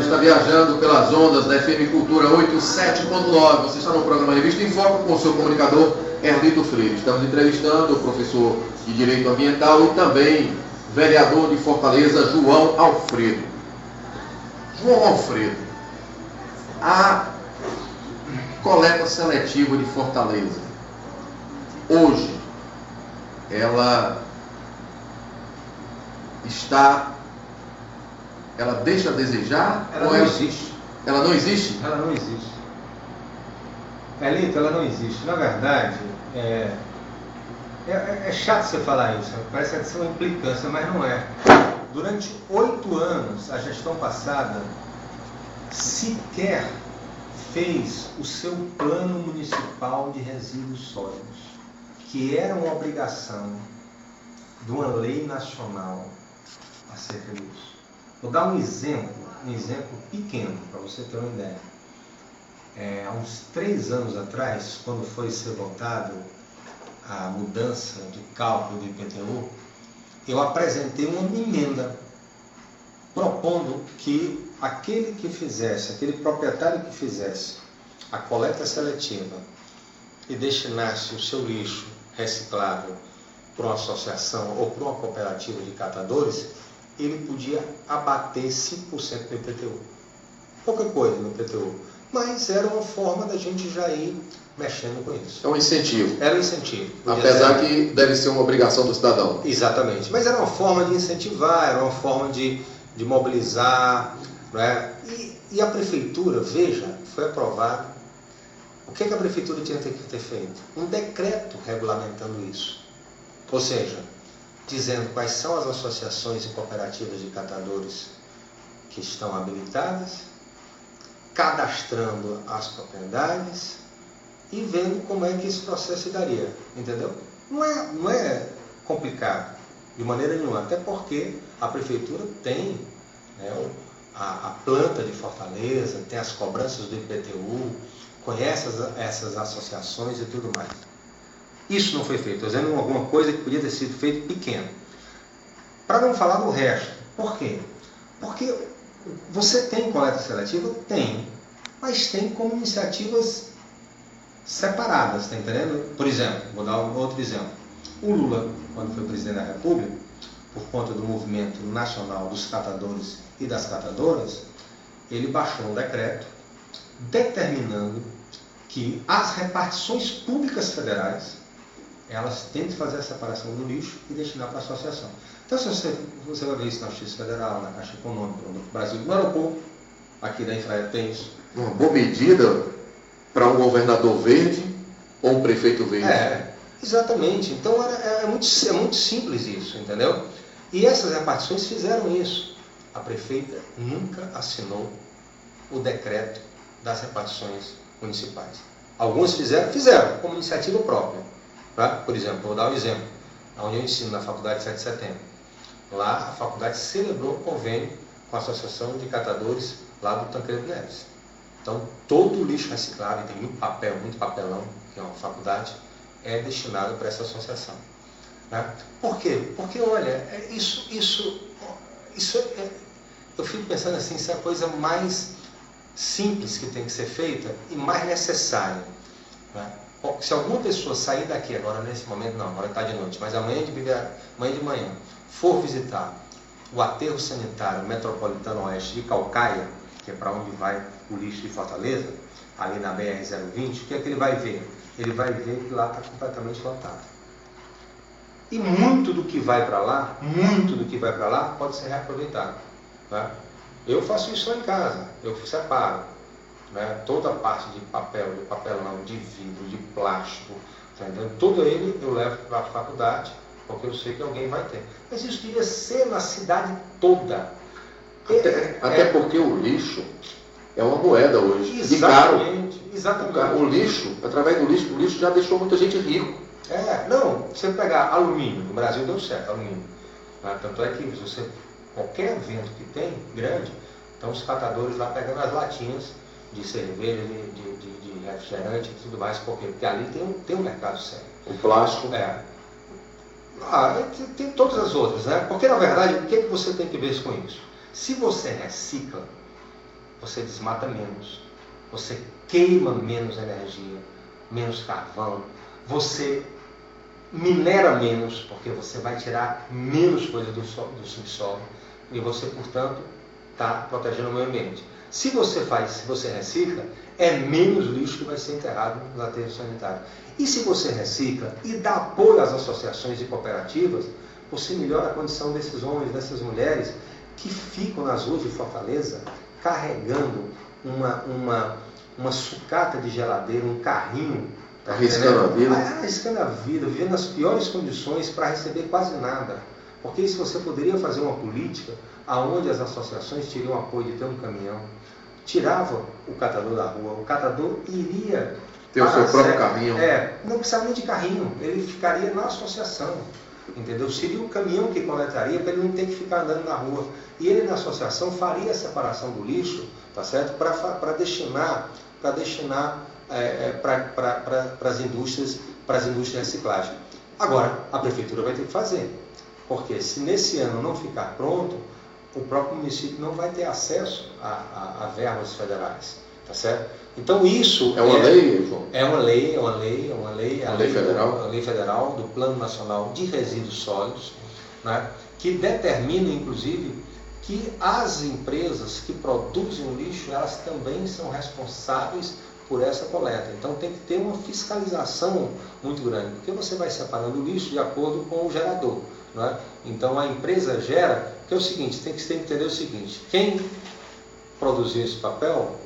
está viajando pelas ondas da FM Cultura 87.9. Você está no programa Revista em Foco com o seu comunicador Erlito Freire. Estamos entrevistando o professor de Direito Ambiental e também vereador de Fortaleza, João Alfredo. João Alfredo, a coleta seletiva de Fortaleza, hoje, ela deixa a desejar? Ela não existe. Ela não existe? Ela não existe. Elito, ela não existe. Na verdade, é chato você falar isso, parece ser uma implicância, mas não é. Durante 8 anos, a gestão passada sequer fez o seu plano municipal de resíduos sólidos, que era uma obrigação de uma lei nacional acerca disso. Vou dar um exemplo pequeno, para você ter uma ideia. Há uns 3 anos atrás, quando foi ser votado a mudança de cálculo do IPTU, eu apresentei uma emenda propondo que aquele proprietário que fizesse a coleta seletiva e destinasse o seu lixo reciclável para uma associação ou para uma cooperativa de catadores, ele podia abater 5% do IPTU. Pouca coisa no IPTU, mas era uma forma da gente já ir mexendo com isso. É um incentivo. Era um incentivo. Apesar que deve ser uma obrigação do cidadão. Exatamente. Mas era uma forma de incentivar, era uma forma de mobilizar. Né? E a prefeitura, veja, foi aprovado. O que a prefeitura tinha que ter feito? Um decreto regulamentando isso. Ou seja, dizendo quais são as associações e cooperativas de catadores que estão habilitadas, cadastrando as propriedades e vendo como é que esse processo se daria, entendeu? Não é complicado, de maneira nenhuma, até porque a prefeitura tem, né, a planta de Fortaleza, tem as cobranças do IPTU, conhece essas associações e tudo mais. Isso não foi feito. Estou dizendo alguma coisa que podia ter sido feito pequeno. Para não falar do resto. Por quê? Porque você tem coleta seletiva? Tem. Mas tem como iniciativas separadas, está entendendo? Por exemplo, vou dar um outro exemplo. O Lula, quando foi presidente da República, por conta do movimento nacional dos catadores e das catadoras, ele baixou um decreto determinando que as repartições públicas federais elas têm que fazer a separação do lixo e destinar para a associação. Então, se você vai ver isso na Justiça Federal, na Caixa Econômica, no Brasil, no aeroporto, aqui da Infraero tem isso. Uma boa medida para um governador verde ou um prefeito verde. Exatamente. Então, é muito simples isso, entendeu? E essas repartições fizeram isso. A prefeita nunca assinou o decreto das repartições municipais. Alguns fizeram como iniciativa própria. Por exemplo, vou dar um exemplo, onde eu ensino na Faculdade 7 de Setembro. Lá a faculdade celebrou um convênio com a Associação de Catadores lá do Tancredo Neves. Então, todo o lixo reciclável, tem muito papelão, que é uma faculdade, é destinado para essa associação. Por quê? Porque, olha, eu fico pensando assim, isso é a coisa mais simples que tem que ser feita e mais necessária. Se alguma pessoa sair daqui agora, nesse momento não, agora está de noite, mas amanhã de manhã, for visitar o aterro sanitário metropolitano oeste de Caucaia, que é para onde vai o lixo de Fortaleza, ali na BR-020, o que é que ele vai ver? Ele vai ver que lá está completamente lotado. E muito do que vai para lá, pode ser reaproveitado. Eu faço isso lá em casa, eu separo. Toda a parte de papel, de papelão, de vidro, de plástico, então, todo ele eu levo para a faculdade, porque eu sei que alguém vai ter. Mas isso devia ser na cidade toda. Até porque o lixo é uma moeda hoje. Exatamente. O lixo, através do lixo já deixou muita gente rico. Você pegar alumínio, no Brasil deu certo, alumínio. Tanto é que qualquer evento que tem, grande, então os catadores lá pegando as latinhas de cerveja, de refrigerante e tudo mais, porque ali tem um mercado sério. O plástico? Tem todas as outras, né? Porque, na verdade, o que você tem que ver com isso? Se você recicla, você desmata menos, você queima menos energia, menos carvão, você minera menos, porque você vai tirar menos coisa do subsolo e você, portanto, está protegendo o meio ambiente. Se você recicla, é menos lixo que vai ser enterrado no aterro sanitário. E se você recicla e dá apoio às associações e cooperativas, você melhora a condição desses homens, dessas mulheres que ficam nas ruas de Fortaleza carregando uma sucata de geladeira, um carrinho, arriscando a vida. Arriscando a vida, vivendo nas piores condições para receber quase nada. Porque isso você poderia fazer uma política onde as associações teriam apoio de ter um caminhão, tirava o catador da rua, o catador iria ter o seu próprio carrinho. Não precisava nem de carrinho, ele ficaria na associação, entendeu? Seria o caminhão que coletaria para ele não ter que ficar andando na rua. E ele na associação faria a separação do lixo, tá certo? Para destinar para as indústrias de reciclagem. Agora, a prefeitura vai ter que fazer, porque se nesse ano não ficar pronto, o próprio município não vai ter acesso a verbas federais, tá certo? Então isso é uma lei, João? É uma lei federal. A lei federal do Plano Nacional de Resíduos Sólidos, né, que determina, inclusive, que as empresas que produzem o lixo, elas também são responsáveis por essa coleta. Então tem que ter uma fiscalização muito grande, porque você vai separando o lixo de acordo com o gerador, né? Então a empresa gera, que é o seguinte, tem que entender o seguinte: quem produziu esse papel,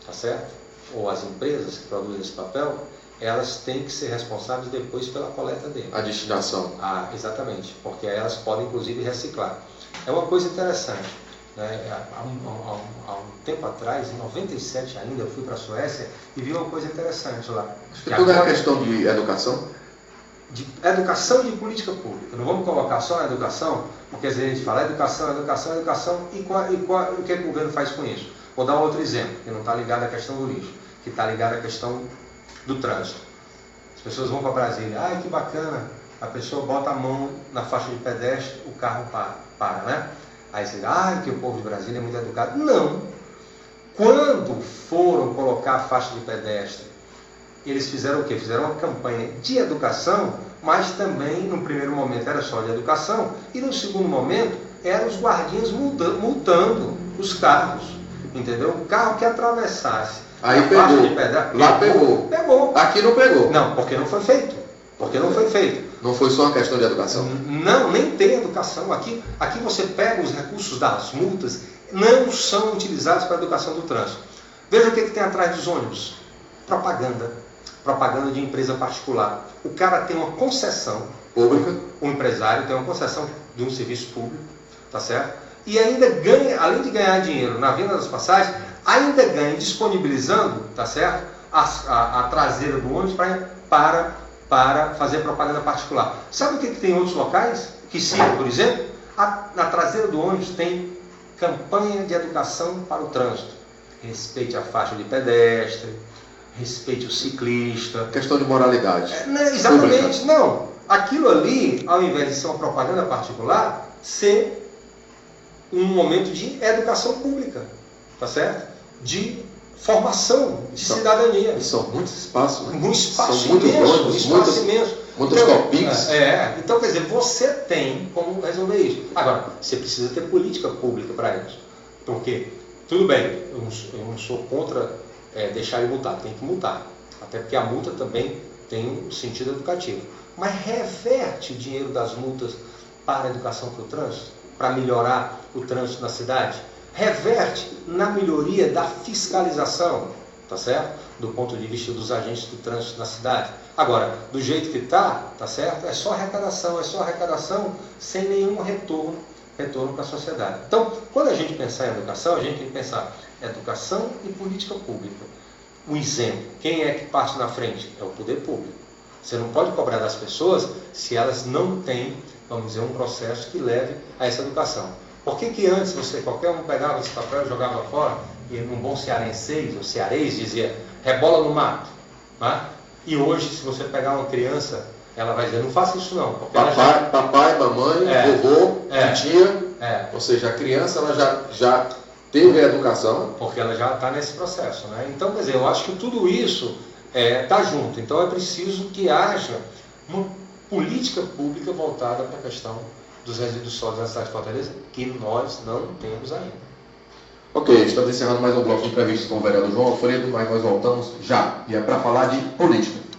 tá certo? Ou as empresas que produzem esse papel, elas têm que ser responsáveis depois pela coleta dele. A destinação. Exatamente, porque elas podem inclusive reciclar. É uma coisa interessante, né? Há um tempo atrás, em 97 ainda, eu fui para a Suécia e vi uma coisa interessante lá. Acho que tudo é questão de educação. De educação e de política pública. Não vamos colocar só a educação, porque às vezes a gente fala educação, e o que o governo faz com isso? Vou dar um outro exemplo, que não está ligado à questão do lixo, que está ligado à questão do trânsito. As pessoas vão para Brasília, que bacana, a pessoa bota a mão na faixa de pedestre, o carro para, né? Aí você diz, que o povo de Brasília é muito educado. Não! Quando foram colocar a faixa de pedestre, eles fizeram o quê? Fizeram uma campanha de educação, mas também, no primeiro momento, era só de educação, e no segundo momento, eram os guardinhas multando os carros, entendeu? O carro que atravessasse a faixa de pedestre, lá pegou. Aqui não pegou. Não, porque não foi feito. Não foi só uma questão de educação? Não, nem tem educação. Aqui você pega os recursos das multas, não são utilizados para a educação do trânsito. Veja o que tem atrás dos ônibus. Propaganda de empresa particular. O cara tem uma concessão pública, o empresário tem uma concessão de um serviço público, tá certo? E ainda ganha, além de ganhar dinheiro na venda das passagens, ainda ganha disponibilizando, tá certo? A traseira do ônibus para fazer propaganda particular. Sabe o que tem em outros locais? Que sim, por exemplo, na traseira do ônibus tem campanha de educação para o trânsito. Respeite a faixa de pedestre, respeite o ciclista. Questão de moralidade. Exatamente, pública. Não. Aquilo ali, ao invés de ser uma propaganda particular, ser um momento de educação pública, tá certo? De formação, de cidadania. E são muitos espaços. São muitos ônibus, imenso. Muitos copinhos. Então, quer dizer, você tem como resolver isso. Agora, você precisa ter política pública para isso. Porque, tudo bem, eu não sou contra deixar ele multar, tem que multar. Até porque a multa também tem um sentido educativo. Mas reverte o dinheiro das multas para a educação para o trânsito, para melhorar o trânsito na cidade. Reverte na melhoria da fiscalização, tá certo? Do ponto de vista dos agentes do trânsito na cidade. Agora, do jeito que está, tá certo? É só arrecadação sem nenhum retorno para a sociedade. Então, quando a gente pensar em educação, a gente tem que pensar educação e política pública. Um exemplo, quem é que parte na frente? É o poder público. Você não pode cobrar das pessoas se elas não têm, vamos dizer, um processo que leve a essa educação. Por que antes qualquer um pegava esse papel e jogava fora, e num bom cearês dizia, rebola no mato, né? E hoje, se você pegar uma criança, ela vai dizer, não faça isso não. Papai, mamãe, vovô, titia, ou seja, a criança ela já teve a educação. Porque ela já está nesse processo, né? Então, quer dizer, eu acho que tudo isso está junto. Então é preciso que haja uma política pública voltada para a questão dos resíduos sólidos da cidade de Fortaleza, que nós não temos ainda. Ok, estamos encerrando mais um bloco de entrevistas com o vereador João Alfredo, mas nós voltamos já. E é para falar de política.